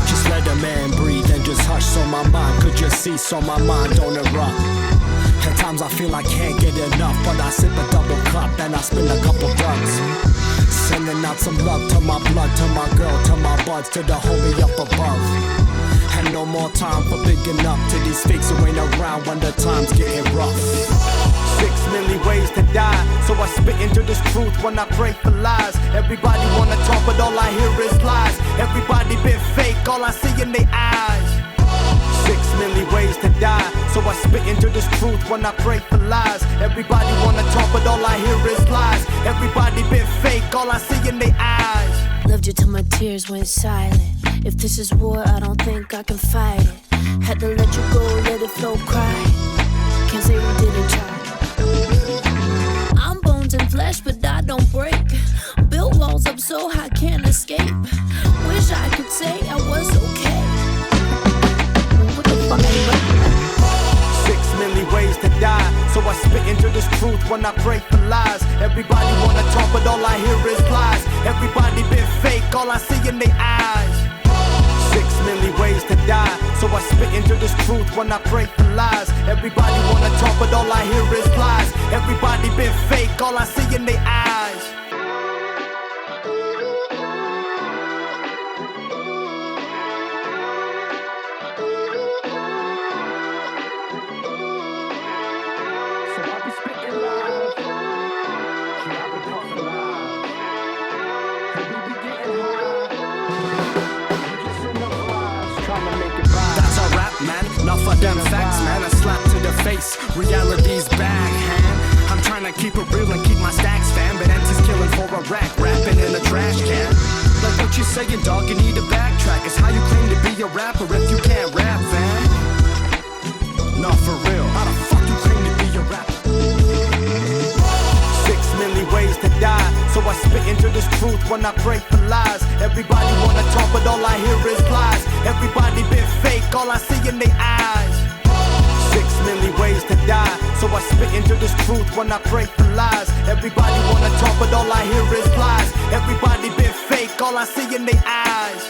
Just let a man breathe and just hush so my mind could just cease, so my mind don't erupt. At times I feel I can't get enough, but I sip a double cup and I spin a couple ducks. Sending out some love to my blood, to my girl, to my buds, to the homie up above. And no more time for bigging up to these fakes who ain't around when the time's getting rough. 6 million ways to die, so I spit into this truth when I pray for lies. Everybody wanna talk, but all I hear is lies. Everybody been fake, all I see in their eyes. 6 million ways to die, so I spit into this truth when I pray for lies. Everybody wanna talk, but all I hear is lies. Everybody been fake, all I see in their eyes. Loved you till my tears went silent. If this is war, I don't think I can fight it. Had to let you go, let it flow, cry. Can't say we didn't try. I'm bones and flesh, but I don't break. Built walls up so high, can't escape. Wish I could say I was okay. What the fuck are you writing? 6 million ways to die, so I spit into this truth when I pray for lies. Everybody wanna talk, but all I hear is lies. Everybody been fake, all I see in their eyes. 6 million ways to die, so I spit into this truth when I pray for lies. Everybody wanna talk, but all I hear is lies. Everybody been fake, all I see in their eyes. So I be spitting lies. Yeah, I be puffing lies. And we be getting high. We just in the vibes, trying to make it by. That's a rap, man. Enough of them facts, man. A slap to the face. Reality's back, hand. I'm trying to keep it real and keep my stacks, fam. But empty's killing for a rack, rapping in a trash can. Like what you saying, dog, you need to backtrack. It's how you claim to be a rapper if you can't rap, fam. No, for real. How the fuck you claim to be a rapper? 6 million ways to die, so I spit into this truth when I pray for lies. Everybody wanna talk, but all I hear is lies. Everybody been fake, all I see in their eyes. 6 million ways to die, so I spit into this truth when I pray for lies. Everybody wanna talk, but all I hear is lies. Everybody been fake, all I see in their eyes.